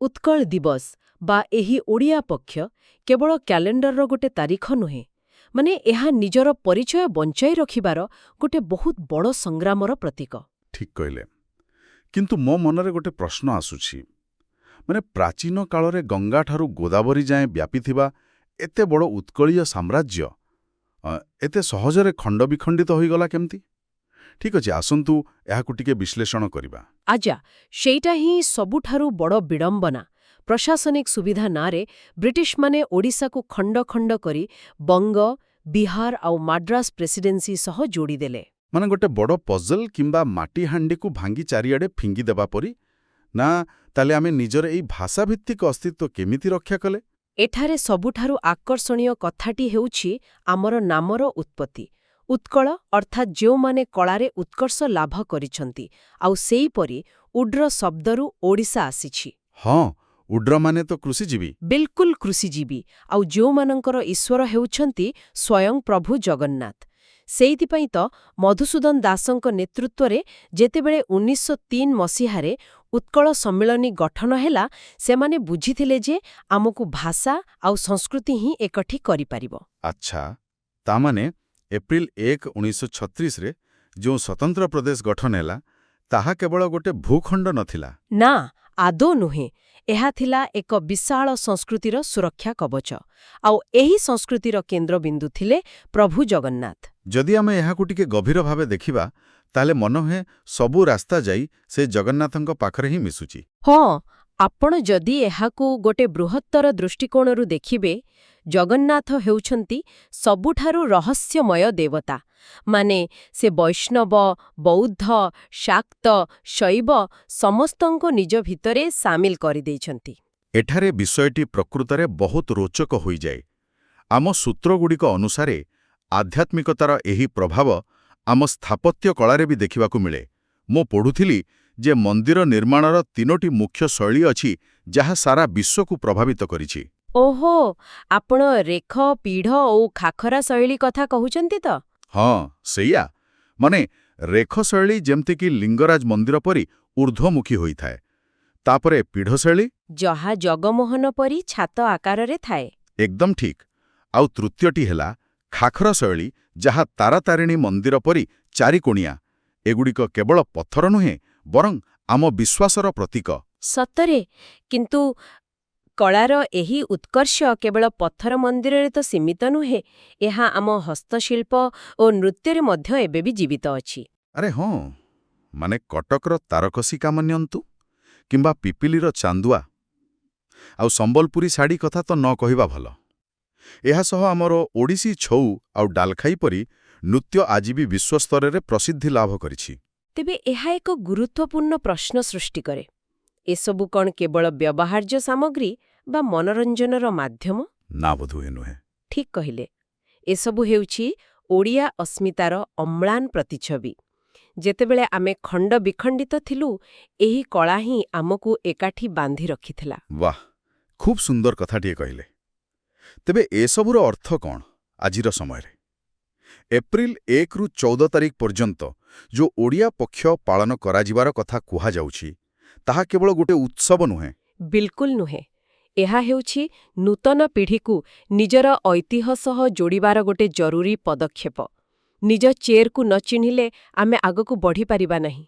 ଉତ୍କଳ ଦିବସ ବା ଏହି ଓଡ଼ିଆ ପକ୍ଷ କେବଳ କ୍ୟାଲେଣ୍ଡରର ଗୋଟେ ତାରିଖ ନୁହେଁ, ମାନେ ଏହା ନିଜର ପରିଚୟ ବଞ୍ଚାଇ ରଖିବାର ଗୋଟେ ବହୁତ ବଡ଼ ସଂଗ୍ରାମର ପ୍ରତୀକ। ଠିକ୍ କହିଲେ। କିନ୍ତୁ ମୋ ମନରେ ଗୋଟେ ପ୍ରଶ୍ନ ଆସୁଛି, ମାନେ ପ୍ରାଚୀନ କାଳରେ ଗଙ୍ଗାଠାରୁ ଗୋଦାବରୀ ଯାଏଁ ବ୍ୟାପିଥିବା ଏତେ ବଡ଼ ଉତ୍କଳୀୟ ସାମ୍ରାଜ୍ୟ ଏତେ ସହଜରେ ଖଣ୍ଡବିଖଣ୍ଡିତ ହୋଇଗଲା କେମିତି? ଠିକ୍ ଅଛି, ଆସନ୍ତୁ ଏହାକୁ ଟିକେ ବିଶ୍ଳେଷଣ କରିବା। ଆଜା, ସେଇଟା ହିଁ ସବୁଠାରୁ ବଡ଼ ବିଡ଼ମ୍ବନା। ପ୍ରଶାସନିକ ସୁବିଧା ନାଁରେ ବ୍ରିଟିଶମାନେ ଓଡ଼ିଶାକୁ ଖଣ୍ଡ ଖଣ୍ଡ କରି ବଙ୍ଗ, ବିହାର ଆଉ ମାଡ୍ରାସ ପ୍ରେସିଡେନ୍ସି ସହ ଯୋଡ଼ିଦେଲେ। ମାନେ ଗୋଟେ ବଡ଼ ପଜଲ କିମ୍ବା ମାଟିହାଣ୍ଡିକୁ ଭାଙ୍ଗି ଚାରିଆଡ଼େ ଫିଙ୍ଗି ଦେବା ପରି। ନା, ତାହେଲେ ଆମେ ନିଜର ଏଇ ଭାଷାଭିତ୍ତିକ ଅସ୍ତିତ୍ୱ କେମିତି ରକ୍ଷା କଲେ? ଏଠାରେ ସବୁଠାରୁ ଆକର୍ଷଣୀୟ କଥାଟି ହେଉଛି ଆମର ନାମର ଉତ୍ପତ୍ତି। ଉତ୍କଳ ଅର୍ଥାତ୍ ଯେଉଁମାନେ କଳାରେ ଉତ୍କର୍ଷ ଲାଭ କରିଛନ୍ତି, ଆଉ ସେଇପରି ଉଡ୍ର ଶବ୍ଦରୁ ଓଡ଼ିଶା ଆସିଛି। ହଁ, ଉଡ୍ରମାନେ ତ କୃଷିଜୀବୀ। ବିଲକୁଲ କୃଷିଜୀବୀ, ଆଉ ଯେଉଁମାନଙ୍କର ଈଶ୍ୱର ହେଉଛନ୍ତି ସ୍ୱୟଂ ପ୍ରଭୁ ଜଗନ୍ନାଥ। ସେଇଥିପାଇଁ ତ ମଧୁସୂଦନ ଦାସଙ୍କ ନେତୃତ୍ୱରେ ଯେତେବେଳେ 1903 ମସିହାରେ ଉତ୍କଳ ସମ୍ମିଳନୀ ଗଠନ ହେଲା, ସେମାନେ ବୁଝିଥିଲେ ଯେ ଆମକୁ ଭାଷା ଆଉ ସଂସ୍କୃତି ହିଁ ଏକଠି କରିପାରିବ। ଆଚ୍ଛା, ତାମାନେ ଏପ୍ରିଲ 1, 1936ରେ ଯେଉଁ ସ୍ୱତନ୍ତ୍ର ପ୍ରଦେଶ ଗଠନ ହେଲା, ତାହା କେବଳ ଗୋଟେ ଭୂଖଣ୍ଡ ନଥିଲା। ନା, ଆଦୌ ନୁହେଁ। ଏହା ଥିଲା ଏକ ବିଶାଳ ସଂସ୍କୃତିର ସୁରକ୍ଷା କବଚ, ଆଉ ଏହି ସଂସ୍କୃତିର କେନ୍ଦ୍ରବିନ୍ଦୁ ଥିଲେ ପ୍ରଭୁ ଜଗନ୍ନାଥ। ଯଦି ଆମେ ଏହାକୁ ଟିକେ ଗଭୀର ଭାବେ ଦେଖିବା, ତାହେଲେ ମନେହୁଏ ସବୁ ରାସ୍ତା ଯାଇ ସେ ଜଗନ୍ନାଥଙ୍କ ପାଖରେ ହିଁ ମିଶୁଛି। ହଁ, ଆପଣ ଯଦି ଏହାକୁ ଗୋଟେ ବୃହତ୍ତର ଦୃଷ୍ଟିକୋଣରୁ ଦେଖିବେ, ଜଗନ୍ନାଥ ହେଉଛନ୍ତି ସବୁଠାରୁ ରହସ୍ୟମୟ ଦେବତା। ମାନେ ସେ ବୈଷ୍ଣବ, ବୌଦ୍ଧ, ଶାକ୍ତ, ଶୈବ ସମସ୍ତଙ୍କୁ ନିଜ ଭିତରେ ସାମିଲ କରିଦେଇଛନ୍ତି। ଏଠାରେ ବିଷୟଟି ପ୍ରକୃତରେ ବହୁତ ରୋଚକ ହୋଇଯାଏ। ଆମ ସୂତ୍ରଗୁଡ଼ିକ ଅନୁସାରେ ଆଧ୍ୟାତ୍ମିକତାର ଏହି ପ୍ରଭାବ ଆମ ସ୍ଥାପତ୍ୟ କଳାରେ ବି ଦେଖିବାକୁ ମିଳେ। ମୁଁ ପଢ଼ୁଥିଲି ଯେ ମନ୍ଦିର ନିର୍ମାଣର 3ଟି ମୁଖ୍ୟ ଶୈଳୀ ଅଛି ଯାହା ସାରା ବିଶ୍ୱକୁ ପ୍ରଭାବିତ କରିଛି। ଓହୋ, ଆପଣ ରେଖ, ପୀଢ଼ ଓ ଖାଖରା ଶୈଳୀ କଥା କହୁଛନ୍ତି ତ? ହଁ, ସେଇଆ। ମାନେ ରେଖ ଶୈଳୀ ଯେମିତିକି ଲିଙ୍ଗରାଜ ମନ୍ଦିର ପରି ଊର୍ଦ୍ଧ୍ୱମୁଖୀ ହୋଇଥାଏ। ତାପରେ ପୀଢ଼ ଶୈଳୀ, ଯାହା ଜଗମୋହନ ପରି ଛାତ ଆକାରରେ ଥାଏ। ଏକଦମ ଠିକ୍। ଆଉ ତୃତୀୟଟି ହେଲା ଖାଖର ଶୈଳୀ, ଯାହା ତାରାତାରିଣୀ ମନ୍ଦିର ପରି ଚାରିକୋଣିଆ। ଏଗୁଡ଼ିକ କେବଳ ପଥର ନୁହେଁ, ବରଂ ଆମ ବିଶ୍ୱାସର ପ୍ରତୀକ। ସତରେ, କିନ୍ତୁ କଳାର ଏହି ଉତ୍କର୍ଷ କେବଳ ପଥର ମନ୍ଦିରରେ ତ ସୀମିତ ନୁହେଁ, ଏହା ଆମ ହସ୍ତଶିଳ୍ପ ଓ ନୃତ୍ୟରେ ମଧ୍ୟ ଏବେ ବି ଜୀବିତ ଅଛି। ଆରେ ହଁ, ମାନେ କଟକର ତାରକସି କାମ ନିଅନ୍ତୁ, କିମ୍ବା ପିପିଲିର ଚାନ୍ଦୁଆ, ଆଉ ସମ୍ବଲପୁରୀ ଶାଢ଼ୀ କଥା ତ ନ କହିବା ଭଲ। ଏହାସହ ଆମର ଓଡ଼ିଶୀ ଛଉ ଆଉ ଡାଲଖାଇ ପରି ନୃତ୍ୟ ଆଜି ବି ବିଶ୍ୱସ୍ତରରେ ପ୍ରସିଦ୍ଧି ଲାଭ କରିଛି। ତେବେ ଏହା ଏକ ଗୁରୁତ୍ୱପୂର୍ଣ୍ଣ ପ୍ରଶ୍ନ ସୃଷ୍ଟି କରେ। ଏସବୁ କ'ଣ କେବଳ ବ୍ୟବହାର୍ଯ୍ୟ ସାମଗ୍ରୀ ବା ମନୋରଞ୍ଜନର ମାଧ୍ୟମ? ନା, ବୋଧହୁଏ ନୁହେଁ। ଠିକ୍ କହିଲେ। ଏସବୁ ହେଉଛି ଓଡ଼ିଆ ଅସ୍ମିତାର ଅମ୍ଳାନ ପ୍ରତିଛବି। ଯେତେବେଳେ ଆମେ ଖଣ୍ଡ ବିଖଣ୍ଡିତ ଥିଲୁ, ଏହି କଳା ହିଁ ଆମକୁ ଏକାଠି ବାନ୍ଧି ରଖିଥିଲା। ବାଃ, ଖୁବ୍ ସୁନ୍ଦର କଥାଟିଏ କହିଲେ। ତେବେ ଏସବୁର ଅର୍ଥ କ'ଣ ଆଜିର ସମୟରେ? ଏପ୍ରିଲ 1ରୁ 14 ତାରିଖ ପର୍ଯ୍ୟନ୍ତ ଯେଉଁ ଓଡ଼ିଆ ପକ୍ଷ ପାଳନ କରାଯିବାର କଥା କୁହାଯାଉଛି, ତାହା କେବଳ ଗୋଟେ ଉତ୍ସବ ନୁହେଁ। ବିଲକୁଲ ନୁହେଁ। ଏହା ହେଉଛି ନୂତନ ପିଢ଼ିକୁ ନିଜର ଐତିହ୍ୟ ସହ ଯୋଡ଼ିବାର ଗୋଟେ ଜରୁରୀ ପଦକ୍ଷେପ। ନିଜ ଚେରକୁ ନ ଚିହ୍ନିଲେ ଆମେ ଆଗକୁ ବଢ଼ିପାରିବା ନାହିଁ।